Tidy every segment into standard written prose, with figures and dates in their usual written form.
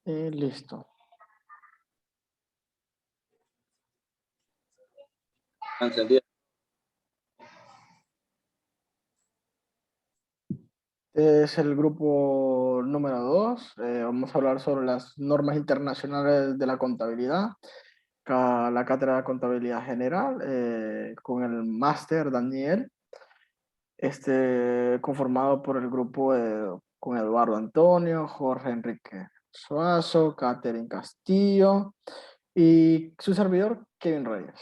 Y listo. Encendido. Es el grupo número 2. Vamos a hablar sobre las normas internacionales de la contabilidad. La cátedra de contabilidad general con el máster Daniel. Conformado por el grupo con Eduardo Antonio, Jorge Enrique Suazo, Catherine Castillo y su servidor Kevin Reyes.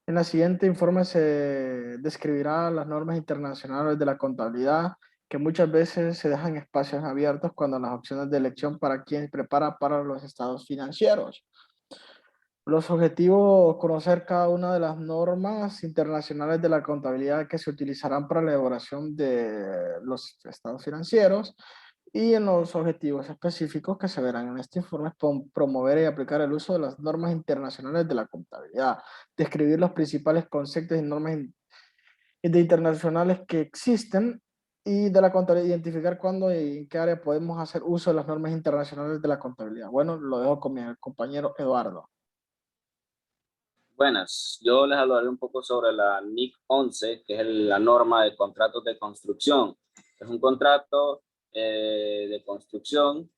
En la siguiente informe se describirá las normas internacionales de la contabilidad que muchas veces se dejan espacios abiertos cuando las opciones de elección para quien prepara para los estados financieros. Los objetivos, conocer cada una de las normas internacionales de la contabilidad que se utilizarán para la elaboración de los estados financieros y en los objetivos específicos que se verán en este informe, promover y aplicar el uso de las normas internacionales de la contabilidad, describir los principales conceptos y normas internacionales que existen y de la contabilidad, identificar cuándo y en qué área podemos hacer uso de las normas internacionales de la contabilidad. Bueno, lo dejo con mi compañero Eduardo. Buenas, yo les hablaré un poco sobre la NIC 11, que es la norma de contratos de construcción. Es un contrato de construcción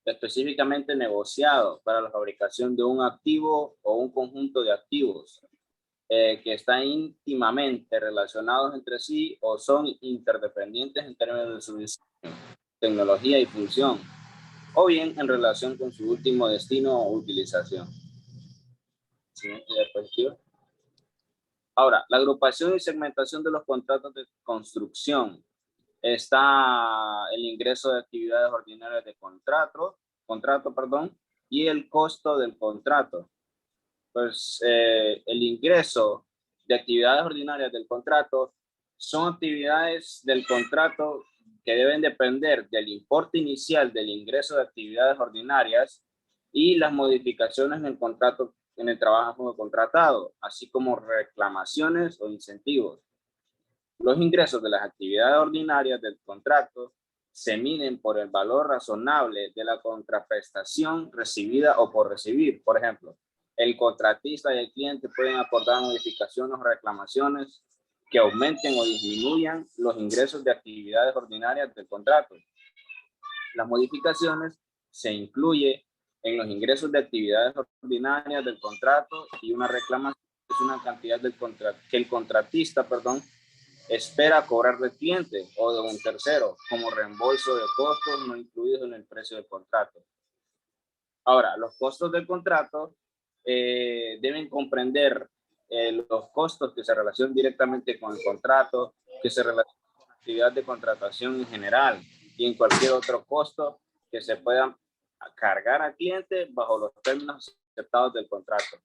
específicamente negociado para la fabricación de un activo o un conjunto de activos que están íntimamente relacionados entre sí o son interdependientes en términos de su diseño, tecnología y función, o bien en relación con su último destino o utilización. Siguiente diapositiva. Ahora, la agrupación y segmentación de los contratos de construcción. Está el ingreso de actividades ordinarias de contrato, y el costo del contrato. Pues el ingreso de actividades ordinarias del contrato son actividades del contrato que deben depender del importe inicial del ingreso de actividades ordinarias y las modificaciones en el contrato, en el trabajo contratado, así como reclamaciones o incentivos. Los ingresos de las actividades ordinarias del contrato se miden por el valor razonable de la contraprestación recibida o por recibir. Por ejemplo, el contratista y el cliente pueden acordar modificaciones o reclamaciones que aumenten o disminuyan los ingresos de actividades ordinarias del contrato. Las modificaciones se incluyen en los ingresos de actividades ordinarias del contrato y una reclamación es una cantidad que el contratista, espera cobrar del cliente o de un tercero como reembolso de costos no incluidos en el precio del contrato. Ahora, los costos del contrato deben comprender los costos que se relacionan directamente con el contrato, que se relacionan con la actividad de contratación en general y en cualquier otro costo que se pueda cargar al cliente bajo los términos aceptados del contrato.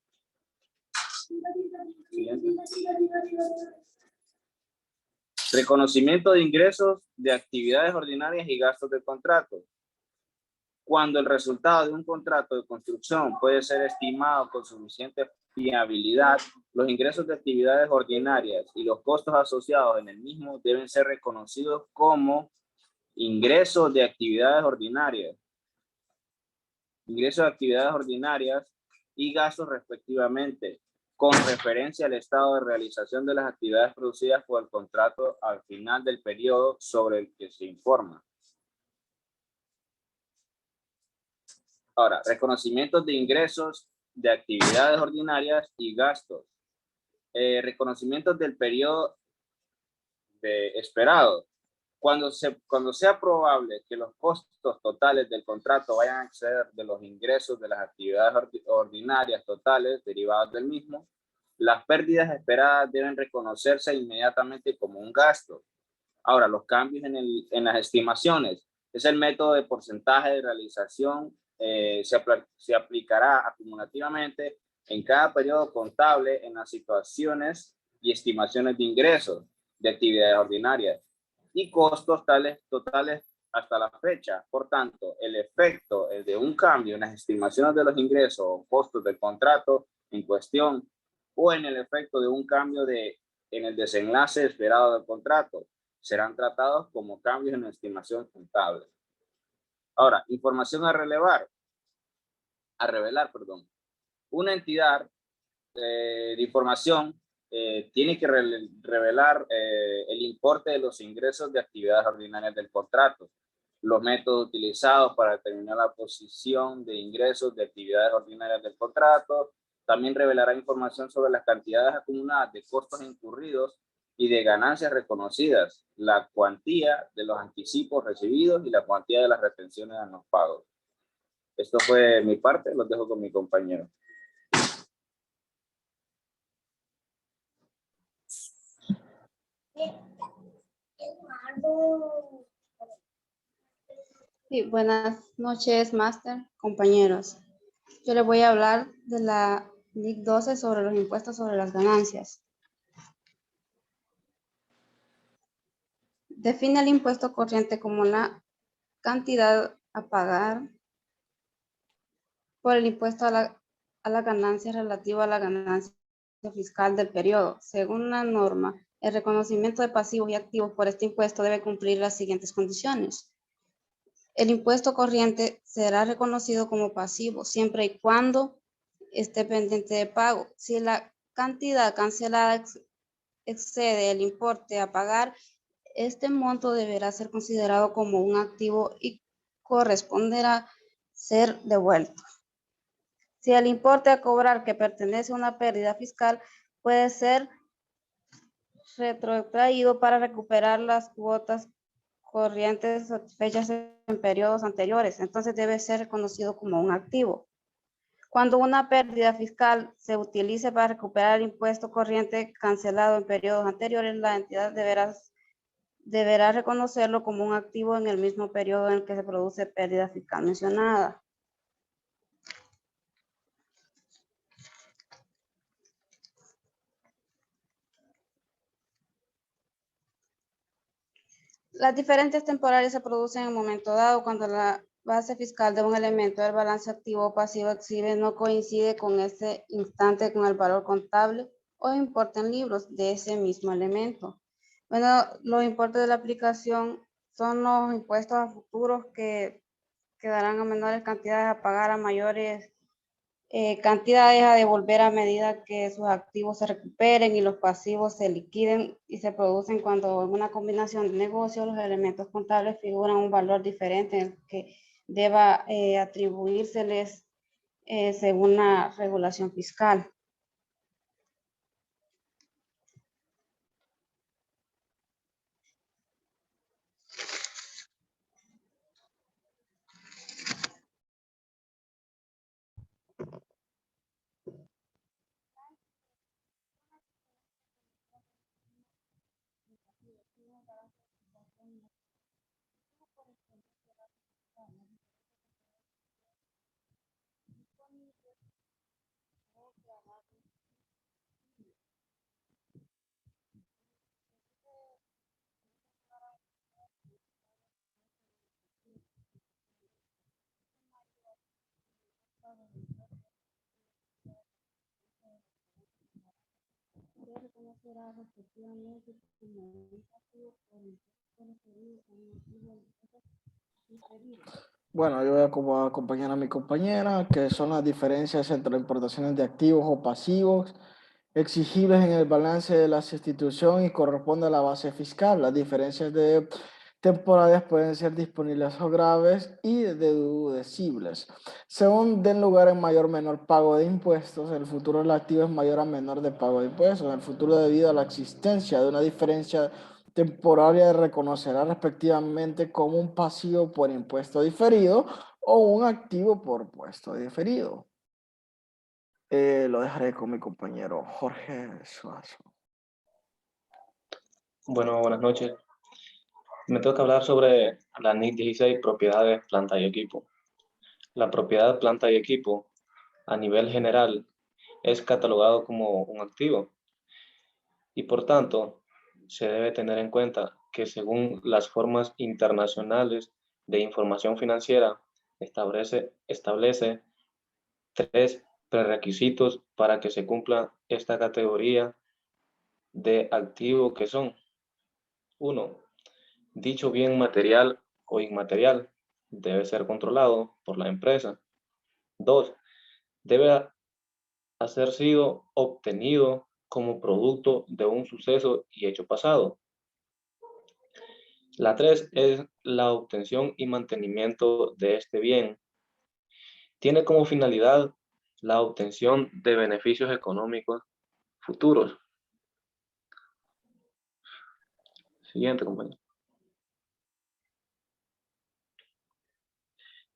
Siguiente. Reconocimiento de ingresos de actividades ordinarias y gastos del contrato. Cuando el resultado de un contrato de construcción puede ser estimado con suficiente fiabilidad, los ingresos de actividades ordinarias y los costos asociados en el mismo deben ser reconocidos como ingresos de actividades ordinarias, ingresos de actividades ordinarias y gastos respectivamente, con referencia al estado de realización de las actividades producidas por el contrato al final del periodo sobre el que se informa. Ahora, reconocimientos de ingresos de actividades ordinarias y gastos. Reconocimientos del periodo esperado. Cuando sea probable que los costos totales del contrato vayan a exceder de los ingresos de las actividades ordinarias totales derivadas del mismo, las pérdidas esperadas deben reconocerse inmediatamente como un gasto. Ahora, los cambios en las estimaciones. Es el método de porcentaje de realización. Se aplicará acumulativamente en cada periodo contable en las situaciones y estimaciones de ingresos de actividades ordinarias y costos totales hasta la fecha. Por tanto, el efecto de un cambio en las estimaciones de los ingresos o costos del contrato en cuestión o en el efecto de un cambio en el desenlace esperado del contrato serán tratados como cambios en la estimación contable. Ahora, información a revelar, perdón. Una entidad de información tiene que revelar el importe de los ingresos de actividades ordinarias del contrato, los métodos utilizados para determinar la posición de ingresos de actividades ordinarias del contrato. También revelará información sobre las cantidades acumuladas de costos incurridos y de ganancias reconocidas, la cuantía de los anticipos recibidos y la cuantía de las retenciones en los pagos. Esto fue mi parte, los dejo con mi compañero. Sí, buenas noches, máster, compañeros. Yo les voy a hablar de la NIC 12 sobre los impuestos sobre las ganancias. Define el impuesto corriente como la cantidad a pagar por el impuesto a la ganancia relativa a la ganancia fiscal del periodo. Según la norma, el reconocimiento de pasivos y activos por este impuesto debe cumplir las siguientes condiciones. El impuesto corriente será reconocido como pasivo siempre y cuando esté pendiente de pago. Si la cantidad cancelada excede el importe a pagar, este monto deberá ser considerado como un activo y corresponderá ser devuelto. Si el importe a cobrar que pertenece a una pérdida fiscal puede ser retrotraído para recuperar las cuotas corrientes satisfechas en periodos anteriores, entonces debe ser reconocido como un activo. Cuando una pérdida fiscal se utilice para recuperar el impuesto corriente cancelado en periodos anteriores, la entidad deberá reconocerlo como un activo en el mismo periodo en el que se produce pérdida fiscal mencionada. Las diferentes temporales se producen en un momento dado cuando la base fiscal de un elemento del balance activo o pasivo exhibe no coincide con ese instante con el valor contable o importe en libros de ese mismo elemento. Bueno, los importes de la aplicación son los impuestos a futuros que quedarán a menores cantidades a pagar a mayores cantidades a devolver a medida que sus activos se recuperen y los pasivos se liquiden y se producen cuando en una combinación de negocios los elementos contables figuran un valor diferente en el que deba atribuírseles según la regulación fiscal. Se reconocerá respectivamente como un pasivo por el referido a un activo inferido. Bueno, yo voy a acompañar a mi compañera, que son las diferencias entre las importaciones de activos o pasivos exigibles en el balance de la institución y corresponde a la base fiscal. Las diferencias de temporales pueden ser disponibles o graves y deducibles. Según den lugar en mayor o menor pago de impuestos, el futuro del activo es mayor o menor de pago de impuestos. En el futuro, debido a la existencia de una diferencia temporaria, reconocerá respectivamente como un pasivo por impuesto diferido o un activo por impuesto diferido. Lo dejaré con mi compañero Jorge Suazo. Bueno, buenas noches. Me toca hablar sobre la NIC 16, propiedades, planta y equipo. La propiedad, planta y equipo, a nivel general, es catalogado como un activo y por tanto se debe tener en cuenta que según las formas internacionales de información financiera establece tres prerequisitos para que se cumpla esta categoría de activo, que son: 1. Dicho bien material o inmaterial. debe ser controlado por la empresa. 2. Debe haber sido obtenido como producto de un suceso y hecho pasado. La 3 es la obtención y mantenimiento de este bien. Tiene como finalidad la obtención de beneficios económicos futuros. Siguiente, compañero.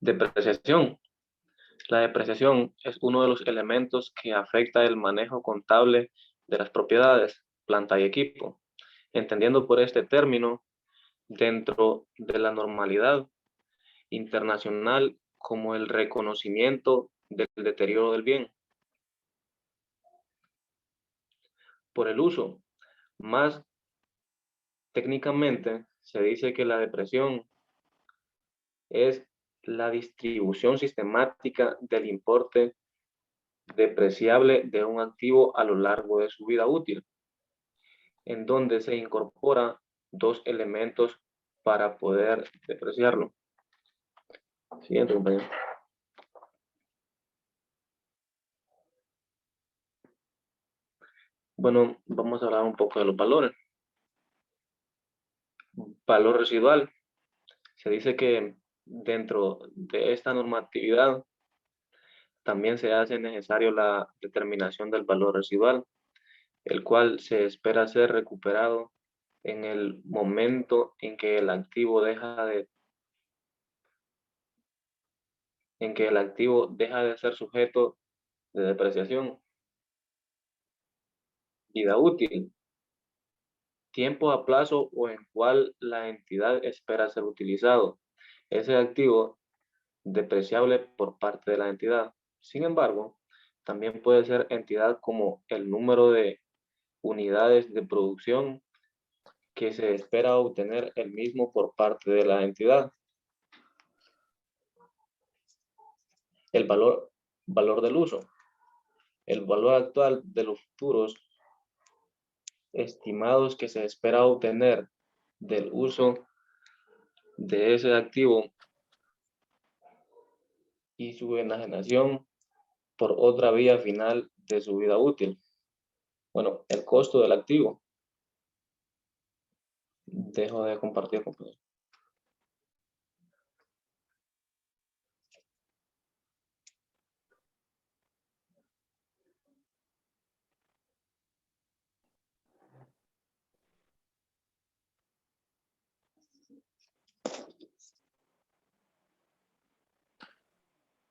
Depreciación. La depreciación es uno de los elementos que afecta el manejo contable de las propiedades, planta y equipo, entendiendo por este término dentro de la normalidad internacional como el reconocimiento del deterioro del bien. Por el uso, más técnicamente se dice que la depreciación es la distribución sistemática del importe depreciable de un activo a lo largo de su vida útil, en donde se incorpora dos elementos para poder depreciarlo. Siguiente, compañero. Bueno, vamos a hablar un poco de los valores. Valor residual. Se dice que dentro de esta normatividad también se hace necesario la determinación del valor residual, el cual se espera ser recuperado en el momento en que el activo deja de ser sujeto de depreciación. Vida útil, tiempo a plazo o en cual la entidad espera ser utilizado. Ese activo depreciable por parte de la entidad. Sin embargo, también puede ser entidad como el número de unidades de producción que se espera obtener el mismo por parte de la entidad. El valor del uso. El valor actual de los futuros estimados que se espera obtener del uso de ese activo y su enajenación por otra vía final de su vida útil. Bueno, el costo del activo. Dejo de compartir, compañero.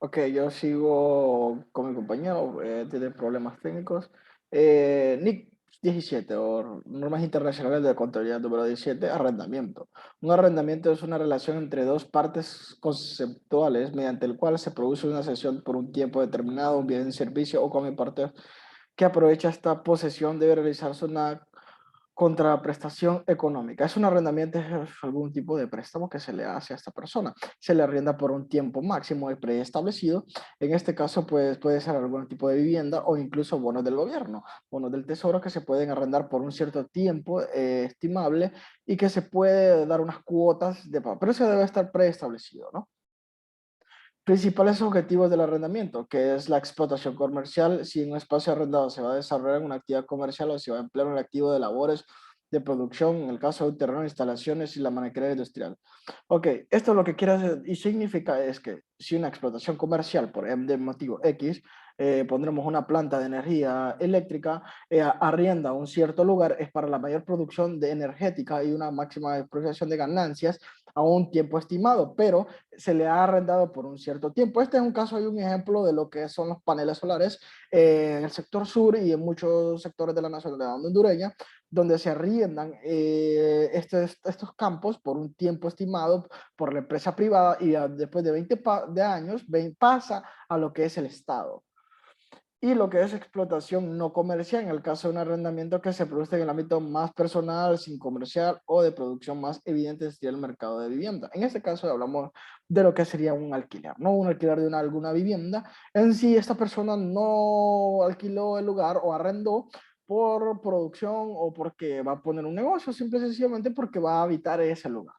Ok, yo sigo con mi compañero, tiene problemas técnicos. NIC 17, o Normas Internacionales de Contabilidad número 17, arrendamiento. Un arrendamiento es una relación entre dos partes conceptuales mediante el cual se produce una cesión por un tiempo determinado, un bien, servicio o como parte que aprovecha esta posesión debe realizarse una contraprestación económica. Es un arrendamiento, es algún tipo de préstamo que se le hace a esta persona. Se le arrienda por un tiempo máximo y preestablecido. En este caso, pues puede ser algún tipo de vivienda o incluso bonos del gobierno, bonos del tesoro que se pueden arrendar por un cierto tiempo estimable y que se puede dar unas cuotas de pago, pero eso debe estar preestablecido, ¿no? Principales objetivos del arrendamiento, que es la explotación comercial. Si en un espacio arrendado se va a desarrollar una actividad comercial o se va a emplear un activo de labores de producción, en el caso de un terreno, instalaciones y la maquinaria industrial. Ok, esto lo que quiere hacer y significa es que si una explotación comercial, por de motivo X, pondremos una planta de energía eléctrica, arrienda un cierto lugar, es para la mayor producción de energética y una máxima expropiación de ganancias a un tiempo estimado, pero se le ha arrendado por un cierto tiempo. Este es un caso y un ejemplo de lo que son los paneles solares en el sector sur y en muchos sectores de la nacionalidad hondureña, donde se arriendan estos campos por un tiempo estimado por la empresa privada y después de 20 años pasa a lo que es el Estado. Y lo que es explotación no comercial, en el caso de un arrendamiento que se produce en el ámbito más personal, sin comercial o de producción más evidente sería el mercado de vivienda. En este caso hablamos de lo que sería un alquiler, ¿no? Un alquiler de alguna vivienda. En sí, esta persona no alquiló el lugar o arrendó por producción o porque va a poner un negocio, simple y sencillamente porque va a habitar ese lugar.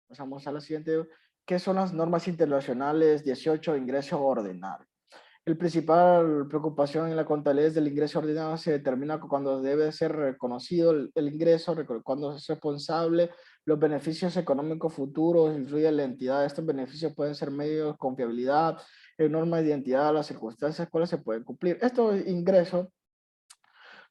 Pasamos a la siguiente, ¿qué son las normas internacionales 18, ingreso ordinario? El principal preocupación en la contabilidad del ingreso ordinario se determina cuando debe ser reconocido el ingreso, cuando es responsable, los beneficios económicos futuros, influye en la entidad. Estos beneficios pueden ser medios, confiabilidad, norma de identidad, las circunstancias, cuáles se pueden cumplir. Estos ingresos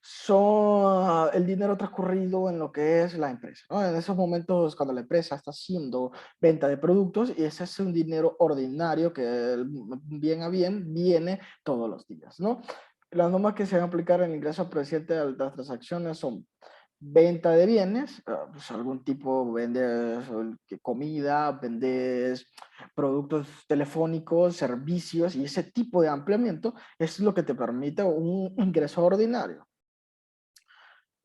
son el dinero transcurrido en lo que es la empresa, ¿no? En esos momentos cuando la empresa está haciendo venta de productos y ese es un dinero ordinario que bien a bien viene todos los días, ¿no? Las normas que se van a aplicar en el ingreso procedente de las transacciones son venta de bienes, pues algún tipo, vendes comida, vendes productos telefónicos, servicios y ese tipo de ampliamiento es lo que te permite un ingreso ordinario.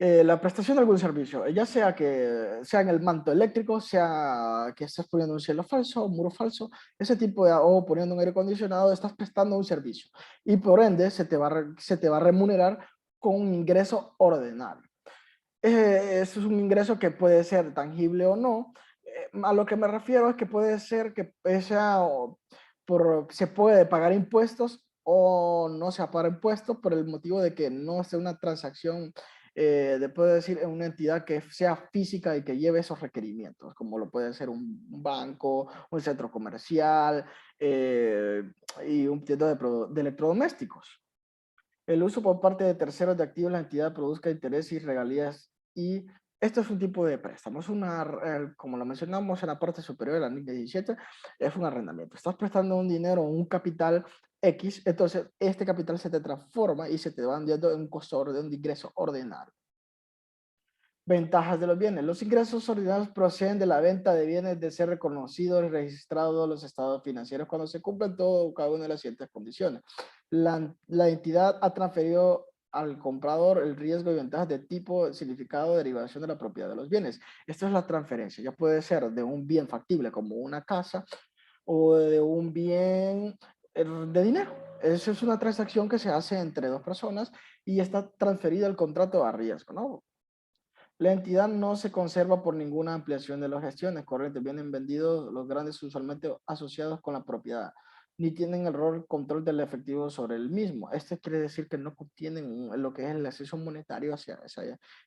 La prestación de algún servicio, ya sea que sea en el manto eléctrico, sea que estés poniendo un cielo falso, un muro falso, ese tipo de, o poniendo un aire acondicionado, estás prestando un servicio y por ende se te va a remunerar con un ingreso ordinario. Eso es un ingreso que puede ser tangible o no. A lo que me refiero es que puede ser que sea se puede pagar impuestos o no se paga impuestos por el motivo de que no sea una transacción, puedo decir, en una entidad que sea física y que lleve esos requerimientos, como lo puede ser un banco, un centro comercial y un tienda de electrodomésticos. El uso por parte de terceros de activos de la entidad produzca interés y regalías. Y esto es un tipo de préstamo. Como lo mencionamos en la parte superior de la NIC 17, es un arrendamiento. Estás prestando un dinero, un capital X, entonces este capital se te transforma y se te va enviando en un costo de un ingreso ordinario. Ventajas de los bienes. Los ingresos ordinarios proceden de la venta de bienes de ser reconocidos y registrados los estados financieros cuando se cumplen cada una de las siguientes condiciones. La entidad ha transferido al comprador el riesgo y ventajas de tipo, significado, derivación de la propiedad de los bienes. Esto es la transferencia. Ya puede ser de un bien factible como una casa o de un bien de dinero. Eso es una transacción que se hace entre dos personas y está transferida el contrato a riesgo, ¿no? La entidad no se conserva por ninguna ampliación de las gestiones corrientes. Vienen vendidos los grandes usualmente asociados con la propiedad, ni tienen el rol control del efectivo sobre el mismo. Esto quiere decir que no tienen lo que es el acceso monetario hacia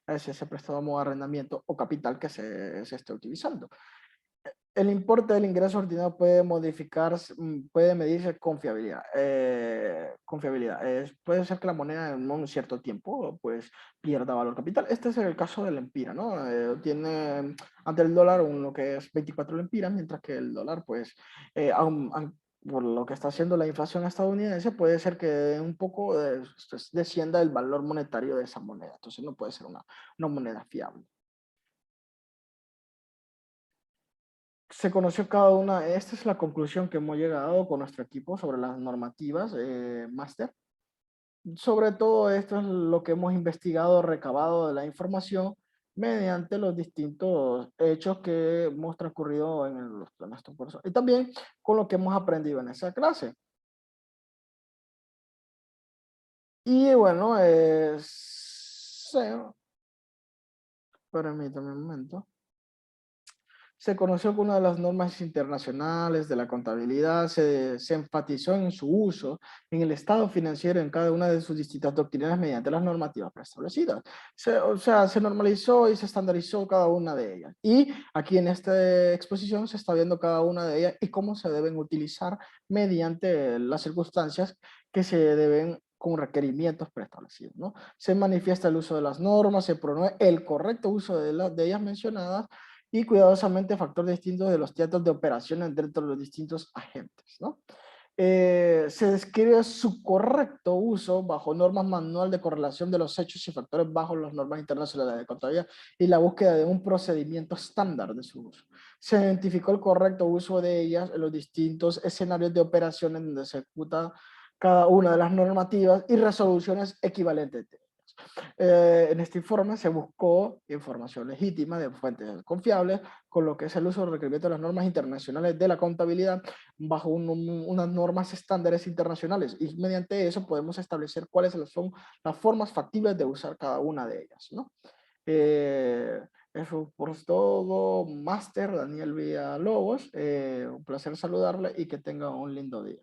ese préstamo o arrendamiento o capital que se esté utilizando. El importe del ingreso ordinario puede modificarse, puede medirse con fiabilidad. Puede ser que la moneda en un cierto tiempo pues pierda valor capital. Este es el caso del Lempira, ¿no? Tiene ante el dólar lo que es 24 lempiras, mientras que el dólar pues por lo que está haciendo la inflación estadounidense puede ser que un poco descienda el valor monetario de esa moneda. Entonces no puede ser una moneda fiable. Se conoció cada una, esta es la conclusión que hemos llegado con nuestro equipo sobre las normativas máster. Sobre todo esto es lo que hemos investigado, recabado de la información mediante los distintos hechos que hemos transcurrido en los planes de curso y también con lo que hemos aprendido en esa clase. Y bueno, permítame un momento. Se conoció que una de las normas internacionales de la contabilidad se enfatizó en su uso en el estado financiero en cada una de sus distintas doctrinas mediante las normativas preestablecidas. O sea, se normalizó y se estandarizó cada una de ellas. Y aquí en esta exposición se está viendo cada una de ellas y cómo se deben utilizar mediante las circunstancias que se deben con requerimientos preestablecidos, ¿no? Se manifiesta el uso de las normas, se promueve el correcto uso de ellas mencionadas y cuidadosamente factor distinto de los teatros de operaciones dentro de los distintos agentes, ¿no? Se describe su correcto uso bajo normas manual de correlación de los hechos y factores bajo las normas internacionales de contabilidad y la búsqueda de un procedimiento estándar de su uso. Se identificó el correcto uso de ellas en los distintos escenarios de operaciones donde se ejecuta cada una de las normativas y resoluciones equivalentes. En este informe se buscó información legítima de fuentes confiables con lo que es el uso del requerimiento de las normas internacionales de la contabilidad bajo unas normas estándares internacionales y mediante eso podemos establecer cuáles son las formas factibles de usar cada una de ellas, ¿no? Eso por todo, Máster Daniel Villalobos. Un placer saludarle y que tenga un lindo día.